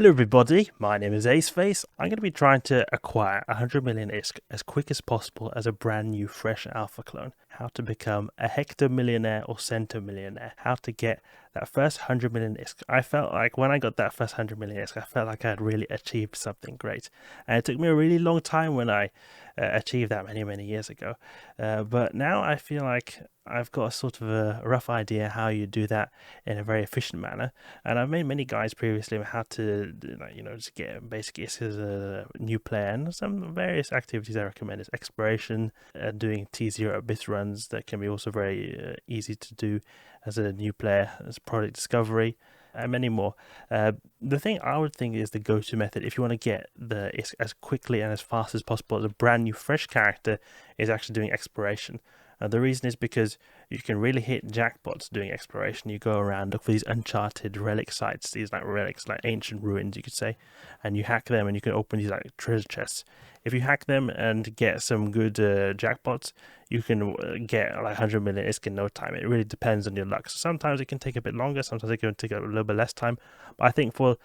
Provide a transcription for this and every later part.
Hello everybody, my name is Aceface. I'm going to be trying to acquire 100 million ISK as quick as possible as a brand new fresh alpha clone. How to become a hectomillionaire or centomillionaire. How to get that first 100 million ISK. I felt like when I got that first 100 million ISK, I felt like I had really achieved something great. And it took me a really long time when I achieved that many years ago. But now I feel like I've got a sort of a rough idea how you do that in a very efficient manner. And I've made many guides previously on how to, just get basically as a new player. And some various activities I recommend is exploration, doing T0 bit runs that can be also very easy to do as a new player, as product discovery, and many more. The thing I would think is the go-to method if you want to get the ISK as quickly and as fast as possible as a brand new fresh character is actually doing exploration. The reason is because you can really hit jackpots doing exploration. You go around, look for these uncharted relic sites, these like relics, like ancient ruins, you could say, and you hack them and you can open these like treasure chests. If you hack them and get some good jackpots, you can get like 100 million ISK in no time. It really depends on your luck. So sometimes it can take a bit longer, sometimes it can take a little bit less time. But I think for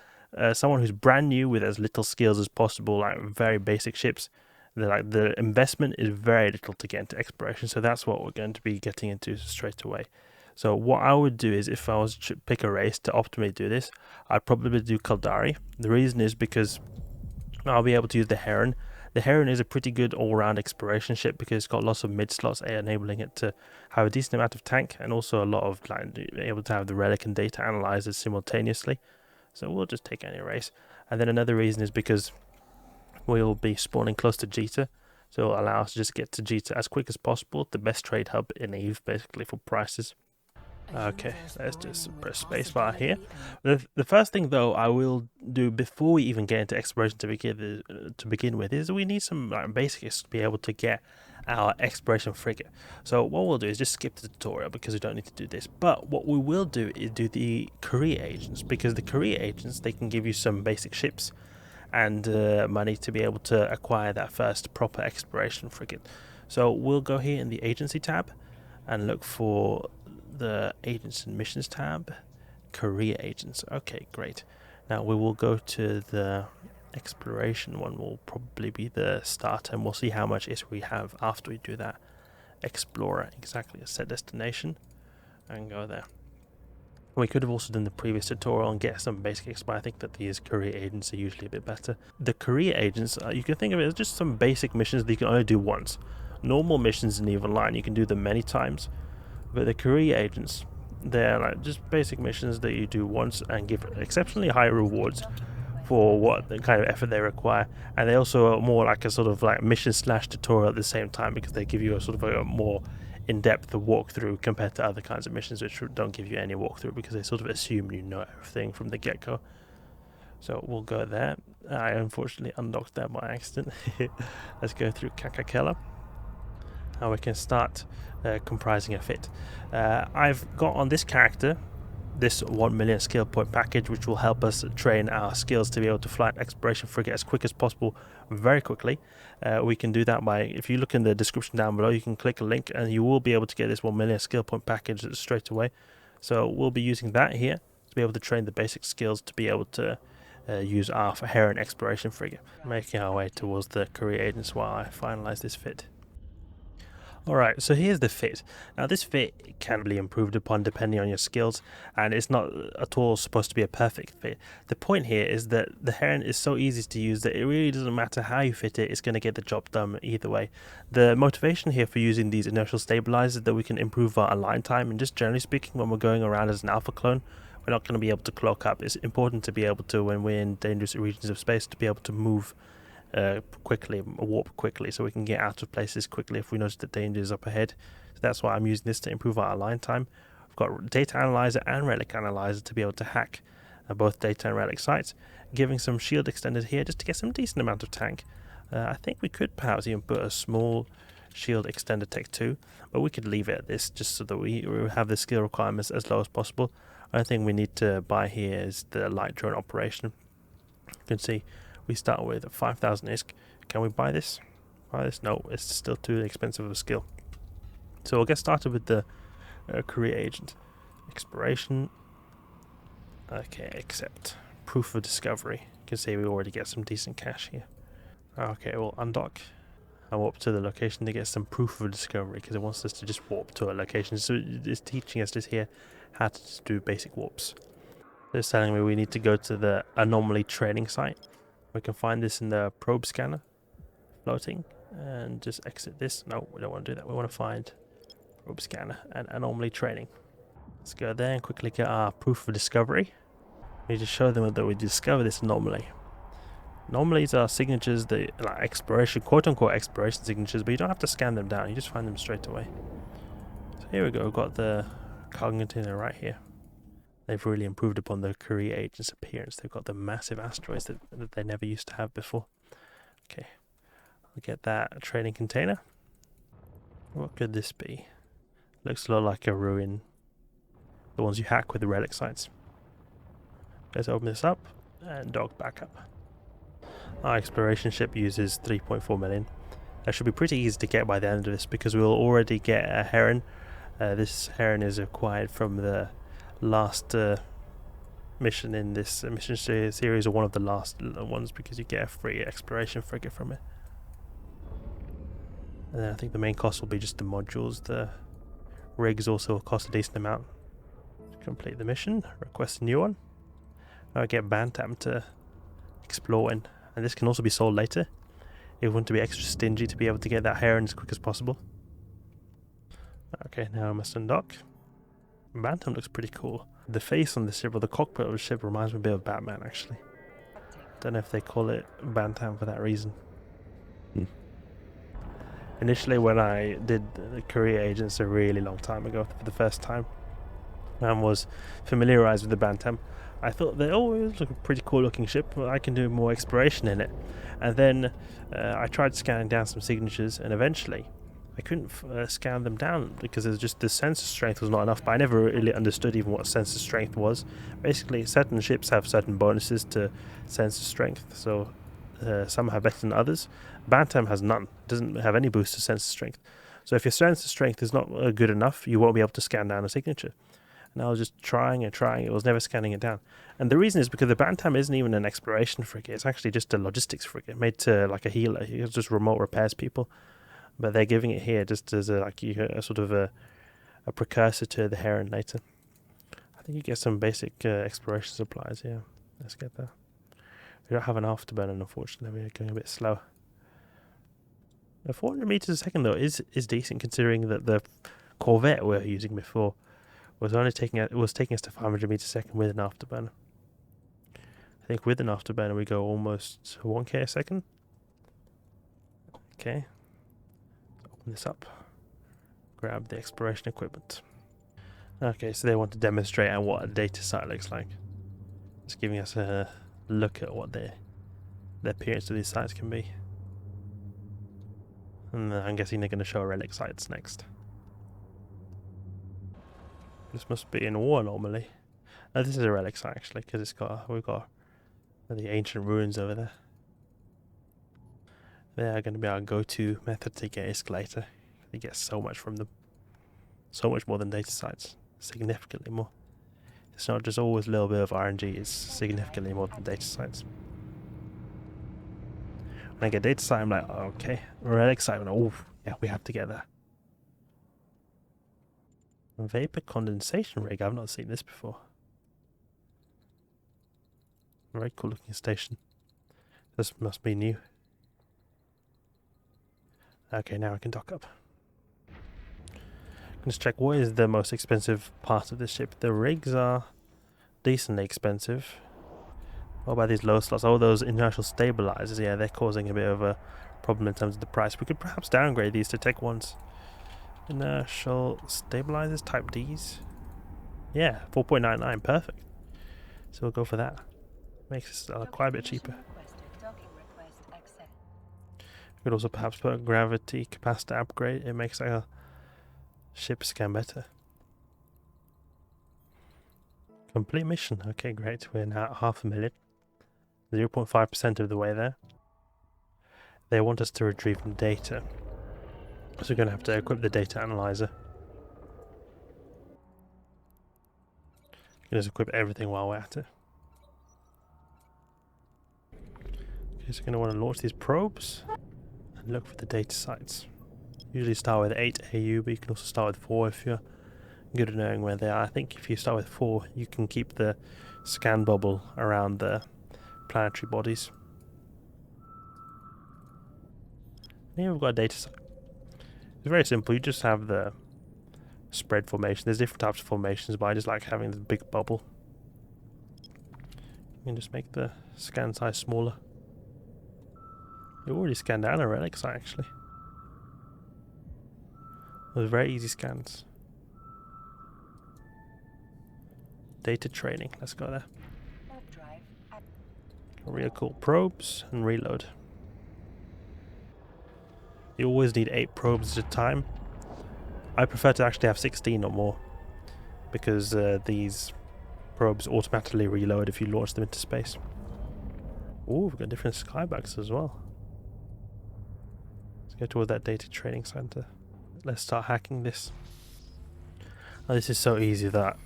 someone who's brand new with as little skills as possible, like very basic ships, the investment is very little to get into exploration, so that's what we're going to be getting into straight away. So what I would do is, if I was to pick a race to optimally do this, I'd probably do Kaldari. The reason is because I'll be able to use the Heron. The Heron is a pretty good all-round exploration ship because it's got lots of mid slots, enabling it to have a decent amount of tank and also a lot of able to have the relic and data analyzers simultaneously. So we'll just take any race. And then another reason is because we'll be spawning close to Jita, so it'll allow us to just get to Jita as quick as possible. The best trade hub in Eve, basically, for prices. Okay, let's just press spacebar here. The first thing, though, I will do before we even get into exploration to begin with is we need some basics to be able to get our exploration frigate. So what we'll do is just skip the tutorial because we don't need to do this. But what we will do is do the career agents, because the career agents, they can give you some basic ships and money to be able to acquire that first proper exploration frigate. So we'll go here in the agency tab and look for the agents and missions tab, career agents. Okay, great. Now we will go to the exploration one, will probably be the starter, and we'll see how much ISK we have after we do that. Explorer, exactly, a set destination, and go there. We could have also done the previous tutorial and get some basic ISK, but I think that these career agents are usually a bit better. The career agents, you can think of it as just some basic missions that you can only do once. Normal missions in EVE Online, you can do them many times, but the career agents, they're like just basic missions that you do once and give exceptionally high rewards for what the kind of effort they require, and they also are more like a sort of like mission slash tutorial at the same time, because they give you a sort of a more in-depth walkthrough compared to other kinds of missions which don't give you any walkthrough because they sort of assume you know everything from the get-go. So we'll go there. I unfortunately unlocked that by accident. Let's go through Kakakela. Now we can start comprising a fit. I've got on this character this 1 million skill point package, which will help us train our skills to be able to fly an exploration frigate as quick as possible very quickly. We can do that by, if you look in the description down below, you can click a link and you will be able to get this 1 million skill point package straight away. So we'll be using that here to be able to train the basic skills to be able to use our Heron exploration frigate. Making our way towards the career agents while I finalize this fit. Alright, so here's the fit. Now this fit can be improved upon depending on your skills, and it's not at all supposed to be a perfect fit. The point here is that the Heron is so easy to use that it really doesn't matter how you fit it, it's going to get the job done either way. The motivation here for using these inertial stabilizers is that we can improve our align time, and just generally speaking, when we're going around as an alpha clone, we're not going to be able to cloak up. It's important to be able to, when we're in dangerous regions of space, to be able to move quickly, warp quickly, so we can get out of places quickly if we notice that danger is up ahead. So that's why I'm using this to improve our align time. We've got data analyzer and relic analyzer to be able to hack both data and relic sites, giving some shield extended here just to get some decent amount of tank. I think we could perhaps even put a small shield extender tech 2, but we could leave it at this just so that we have the skill requirements as low as possible. Only thing we need to buy here is the light drone operation. You can see we start with 5,000 ISK. Can we buy this? No, it's still too expensive of a skill. So we'll get started with the career agent. Exploration. Okay, accept. proof of discovery. You can see we already get some decent cash here. Okay, we'll undock and warp to the location to get some proof of discovery, because it wants us to just warp to a location. So it's teaching us just here how to just do basic warps. So it's telling me we need to go to the anomaly training site. We can find this in the probe scanner, floating, and just exit this. No, we don't want to do that. We want to find probe scanner and anomaly training. Let's go there and quickly get our proof of discovery. We just show them that we discovered this anomaly. Anomalies are signatures that, like exploration, quote-unquote exploration signatures, but you don't have to scan them down, you just find them straight away. So here we go, we've got the cargo container right here. They've really improved upon the Korea agent's appearance. They've got the massive asteroids that they never used to have before. Okay, I'll get that trading container. What could this be? Looks a lot like a ruin. The ones you hack with the relic sites. Let's open this up and dock back up. Our exploration ship uses 3.4 million. That should be pretty easy to get by the end of this, because we'll already get a heron. This heron is acquired from the last mission in this mission series, or one of the last ones, because you get a free exploration frigate from it. And then I think the main cost will be just the modules. The rigs also cost a decent amount. To complete the mission, request a new one. I'll get Bantam to explore in. And this can also be sold later if you want to be extra stingy to be able to get that heron as quick as possible. Okay, now I must undock. Bantam looks pretty cool. The face on the ship, or the cockpit of the ship, reminds me a bit of Batman, actually. Don't know if they call it Bantam for that reason. Initially, when I did the Korea Agents a really long time ago for the first time, and was familiarized with the Bantam, I thought that, oh, it was a pretty cool looking ship, but I can do more exploration in it. And then I tried scanning down some signatures, and eventually I couldn't scan them down because there's just the sensor strength was not enough. But I never really understood even what sensor strength was. Basically, certain ships have certain bonuses to sensor strength, so some have better than others. Bantam has none, doesn't have any boost to sensor strength. So if your sensor strength is not good enough, you won't be able to scan down a signature. And I was just trying and trying, it was never scanning it down. And the reason is because the Bantam isn't even an exploration frigate, it's actually just a logistics frigate made to like a healer. It just remote repairs people. But they're giving it here just as a sort of a precursor to the Heron later. I think you get some basic exploration supplies, yeah. Let's get that. We don't have an afterburner, unfortunately, we're going a bit slow. 400 meters a second though is decent, considering that the Corvette we were using before was only taking us to 500 meters a second with an afterburner. I think with an afterburner we go almost 1k a second. Okay, open this up, grab the exploration equipment. Okay, so they want to demonstrate what a data site looks like. It's giving us a look at what the appearance of these sites can be. And I'm guessing they're going to show relic sites next. This must be in war anomaly. No, this is a relic site actually, because we've got the ancient ruins over there. They are going to be our go-to method to get ISK later. You get so much from them, so much more than data sites, significantly more. It's not just always a little bit of RNG; it's significantly more than data sites. When I get data site, I'm like, okay, relic site. Oh, yeah, we have to get that. Vapor condensation rig. I've not seen this before. Very cool looking station. This must be new. Okay, now I can dock up. Let's check what is the most expensive part of this ship. The rigs are decently expensive. What about these low slots? Oh, those inertial stabilizers. Yeah, they're causing a bit of a problem in terms of the price. We could perhaps downgrade these to tech ones. Inertial stabilizers, type Ds. Yeah, 4.99, perfect. So we'll go for that. Makes it quite a bit cheaper. We could also perhaps put a gravity capacitor upgrade. It makes our ship scan better. Complete mission. Okay, great. We're now at 500,000. 0.5% of the way there. They want us to retrieve data. So we're going to have to equip the data analyzer. Just equip everything while we're at it. Okay, so you're going to want to launch these probes and look for the data sites. Usually start with 8 AU, but you can also start with 4 if you're good at knowing where they are. I think if you start with 4, you can keep the scan bubble around the planetary bodies. And here we've got a data site. It's very simple. You just have the spread formation. There's different types of formations, but I just like having the big bubble. You can just make the scan size smaller. You already scanned down a relic site actually. Those very easy scans. Data training. Let's go there. Real cool. Probes and reload. You always need 8 probes at a time. I prefer to actually have 16 or more, because these probes automatically reload if you launch them into space. Ooh, we've got different skybugs as well. Let's go toward that data training center. Let's start hacking this. Oh, this is so easy that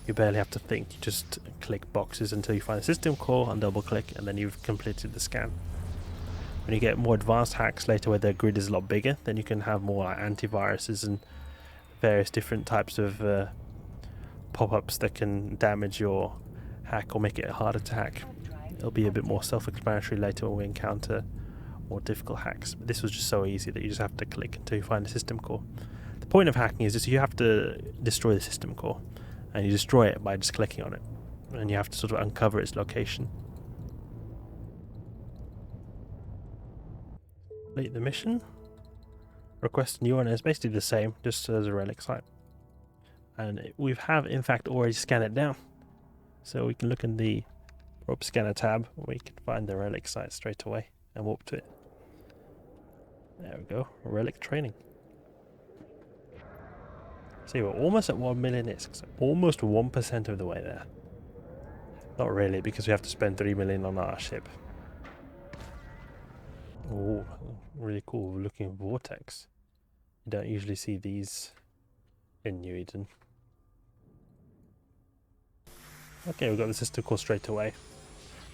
you barely have to think. You just click boxes until you find a system core and double click, and then you've completed the scan. When you get more advanced hacks later where the grid is a lot bigger, then you can have more like antiviruses and various different types of pop-ups that can damage your hack or make it harder to hack. It'll be a bit more self-explanatory later when we encounter more difficult hacks. But this was just so easy that you just have to click until you find a system core. The point of hacking is just you have to destroy the system core, and you destroy it by just clicking on it, and you have to sort of uncover its location. Complete the mission. Request a new one. It's basically the same, just as a relic site. And we have in fact already scanned it down. So we can look in the probe scanner tab, we can find the relic site straight away and warp to it. There we go, relic training. See, we're almost at 1 million ISKs, almost 1% of the way there. Not really, because we have to spend 3 million on our ship. Oh, really cool looking vortex. You don't usually see these in New Eden. Okay, we've got the system core straight away.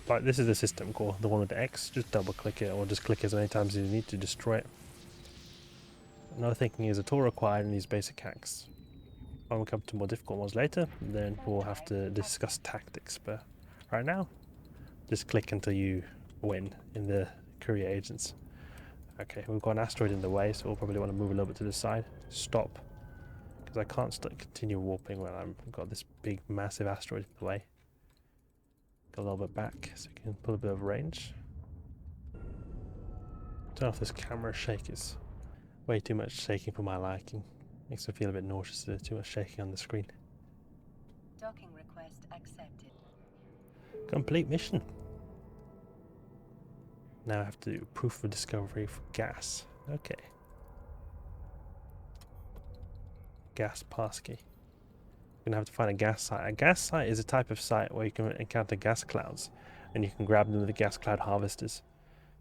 Like, this is the system core, the one with the X. Just double click it, or just click as many times as you need to destroy it. Another thinking is a tool required in these basic hacks. When we come to more difficult ones later, then we'll have to discuss tactics, but right now, just click until you win in the career agents. Okay, we've got an asteroid in the way, so we'll probably want to move a little bit to the side. Stop, because I can't continue warping when I've got this big massive asteroid in the way. Go a little bit back so you can pull a bit of range. Turn off this camera shake. It's way too much shaking for my liking. Makes me feel a bit nauseous. There's too much shaking on the screen. Docking request accepted. Complete mission. Now I have to do proof of discovery for gas. Okay. Gas passkey. You're gonna have to find a gas site. A gas site is a type of site where you can encounter gas clouds, and you can grab them with the gas cloud harvesters.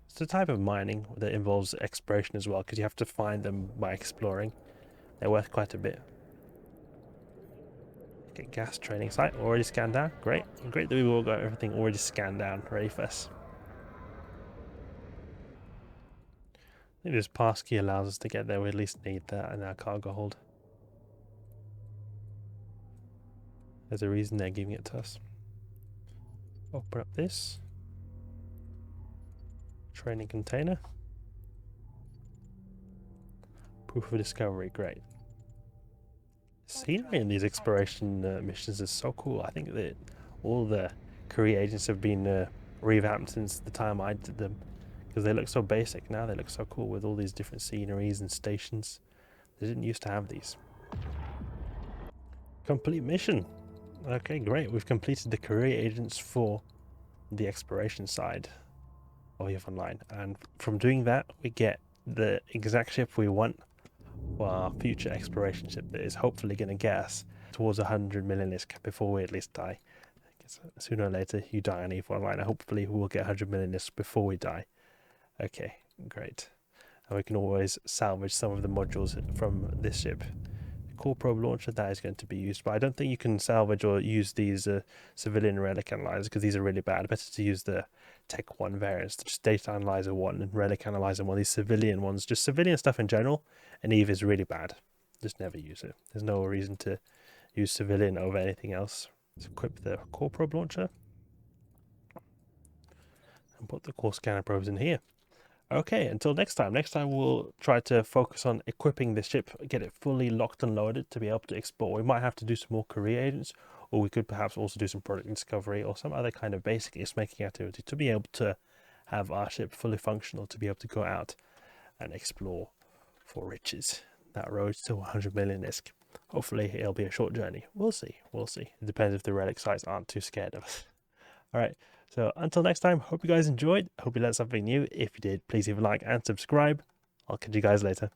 It's a type of mining that involves exploration as well, because you have to find them by exploring. They're worth quite a bit. Okay, gas training site already scanned down. Great. Great that we've all got everything already scanned down, ready for us. I think this passkey allows us to get there. We at least need that in our cargo hold. There's a reason they're giving it to us. Open up this. Training container. Proof of discovery, great. Scenery in these exploration missions is so cool. I think that all the career agents have been revamped since the time I did them, because they look so basic now. They look so cool with all these different sceneries and stations. They didn't used to have these. Complete mission. Okay, great. We've completed the career agents for the exploration side of EVE Online, and from doing that we get the exact ship we want for our future exploration ship that is hopefully going to get us towards 100 million ISK before we at least die. Sooner or later you die on EVE Online, and hopefully we will get 100 million ISK before we die. Okay, great. And we can always salvage some of the modules from this ship. core probe launcher, that is going to be used, but I don't think you can salvage or use these civilian relic analyzers because these are really bad. Better to use the Tech 1 variants, just Data Analyzer 1 and Relic Analyzer 1. These civilian ones, just civilian stuff in general, and Eve is really bad. Just never use it. There's no reason to use civilian over anything else. Let's equip the core probe launcher and put the core scanner probes in here. Okay, until next time. Next time we'll try to focus on equipping the ship, get it fully locked and loaded to be able to explore. We might have to do some more career agents, or we could perhaps also do some product discovery or some other kind of basic making activity to be able to have our ship fully functional, to be able to go out and explore for riches. That road to 100 million ISK. Hopefully it'll be a short journey. We'll see. We'll see. It depends if the relic sites aren't too scared of us. All right. So until next time, hope you guys enjoyed. Hope you learned something new. If you did, please leave a like and subscribe. I'll catch you guys later.